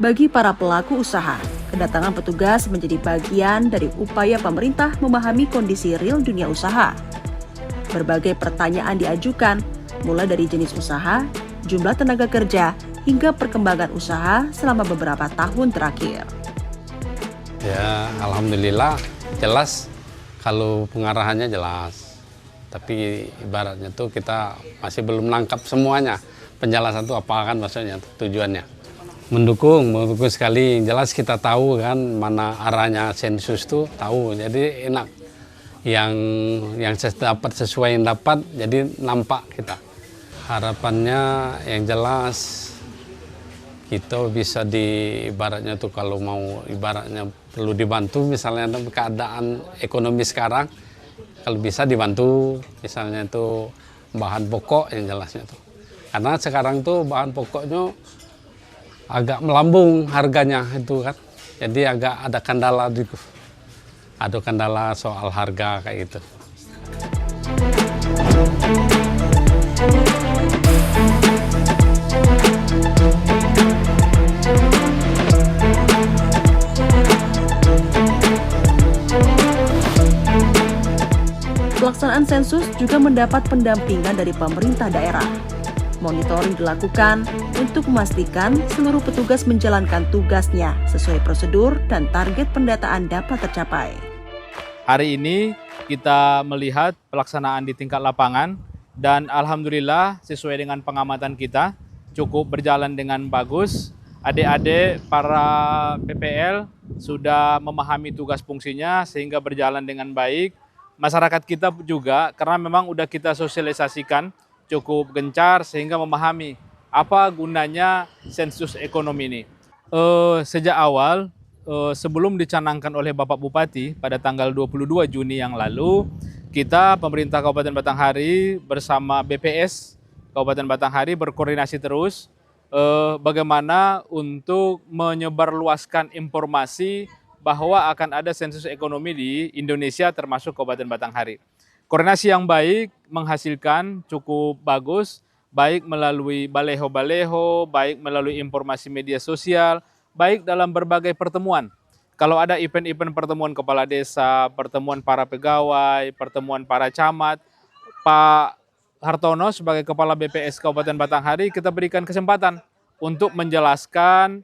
Bagi para pelaku usaha, kedatangan petugas menjadi bagian dari upaya pemerintah memahami kondisi real dunia usaha. Berbagai pertanyaan diajukan, mulai dari jenis usaha, jumlah tenaga kerja, hingga perkembangan usaha selama beberapa tahun terakhir. Ya, alhamdulillah jelas kalau pengarahannya jelas. Tapi ibaratnya tuh kita masih belum nangkap semuanya. Penjelasan itu apa kan maksudnya, tujuannya. Mendukung sekali. Jelas kita tahu kan mana arahnya sensus tuh tahu. Jadi enak. Yang dapat sesuai yang dapat, jadi nampak kita. Harapannya yang jelas kita bisa ibaratnya tuh kalau mau ibaratnya perlu dibantu misalnya keadaan ekonomi sekarang, kalau bisa dibantu misalnya itu bahan pokok yang jelasnya tuh. Karena sekarang tuh bahan pokoknya agak melambung harganya itu kan. Jadi agak ada kendala gitu. Ada kendala soal harga kayak gitu. Pelaksanaan sensus juga mendapat pendampingan dari pemerintah daerah. Monitoring dilakukan untuk memastikan seluruh petugas menjalankan tugasnya sesuai prosedur dan target pendataan dapat tercapai. Hari ini kita melihat pelaksanaan di tingkat lapangan dan alhamdulillah sesuai dengan pengamatan kita cukup berjalan dengan bagus. Adik-adik para PPL sudah memahami tugas fungsinya sehingga berjalan dengan baik. Masyarakat kita juga karena memang udah kita sosialisasikan cukup gencar sehingga memahami apa gunanya sensus ekonomi ini. Sejak awal sebelum dicanangkan oleh Bapak Bupati pada tanggal 22 Juni yang lalu, kita pemerintah Kabupaten Batanghari bersama BPS Kabupaten Batanghari berkoordinasi terus bagaimana untuk menyebarluaskan informasi bahwa akan ada sensus ekonomi di Indonesia termasuk Kabupaten Batanghari. Koordinasi yang baik menghasilkan cukup bagus, baik melalui baleho-baleho, baik melalui informasi media sosial, baik dalam berbagai pertemuan. Kalau ada event-event pertemuan kepala desa, pertemuan para pegawai, pertemuan para camat, Pak Hartono sebagai Kepala BPS Kabupaten Batanghari kita berikan kesempatan untuk menjelaskan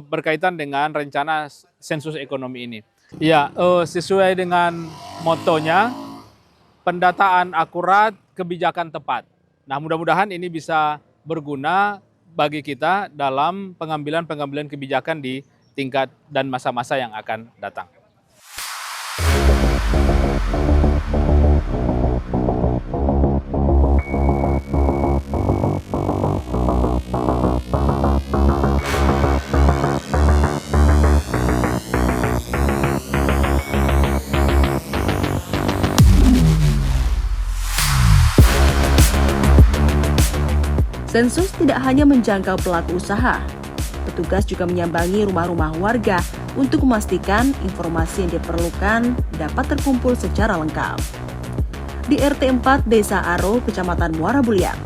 berkaitan dengan rencana sensus ekonomi ini. Ya, sesuai dengan motonya, pendataan akurat, kebijakan tepat. Nah, mudah-mudahan ini bisa berguna bagi kita dalam pengambilan kebijakan di tingkat dan masa-masa yang akan datang. Sensus tidak hanya menjangkau pelaku usaha, petugas juga menyambangi rumah-rumah warga untuk memastikan informasi yang diperlukan dapat terkumpul secara lengkap. Di RT 4 Desa Aro, Kecamatan Muara Buliang,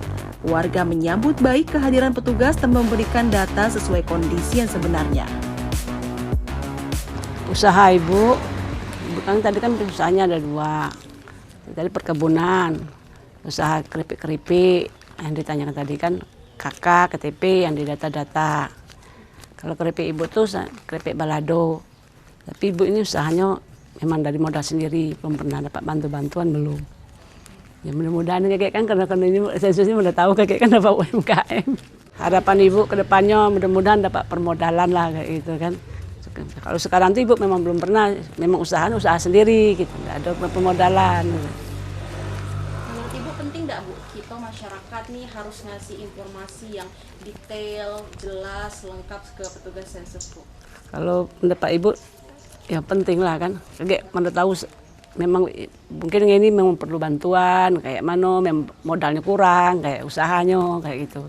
warga menyambut baik kehadiran petugas dan memberikan data sesuai kondisi yang sebenarnya. Usaha Ibu, kan tadi kan usahanya ada dua, tadi perkebunan, usaha keripik-keripik, yang ditanyakan tadi kan kakak, KTP yang didata-data. Kalau keripik Ibu tuh keripik balado. Tapi Ibu ini usahanya memang dari modal sendiri, belum pernah dapat bantuan belum. Ya mudah-mudahan kakek kan karena ini sensusnya udah tahu kakek kan dapat UMKM. Harapan Ibu ke depannya mudah-mudahan dapat permodalan lah kayak gitu kan. Kalau sekarang tuh Ibu memang belum pernah, memang usaha sendiri gitu, nggak ada permodalan. Penting nggak Bu, kita masyarakat nih harus ngasih informasi yang detail, jelas, lengkap ke petugas sensus Bu? Kalau pendapat Ibu, ya penting lah kan. Kayak mana tahu memang mungkin ini memang perlu bantuan, kayak mana, memang modalnya kurang, kayak usahanya, kayak gitu.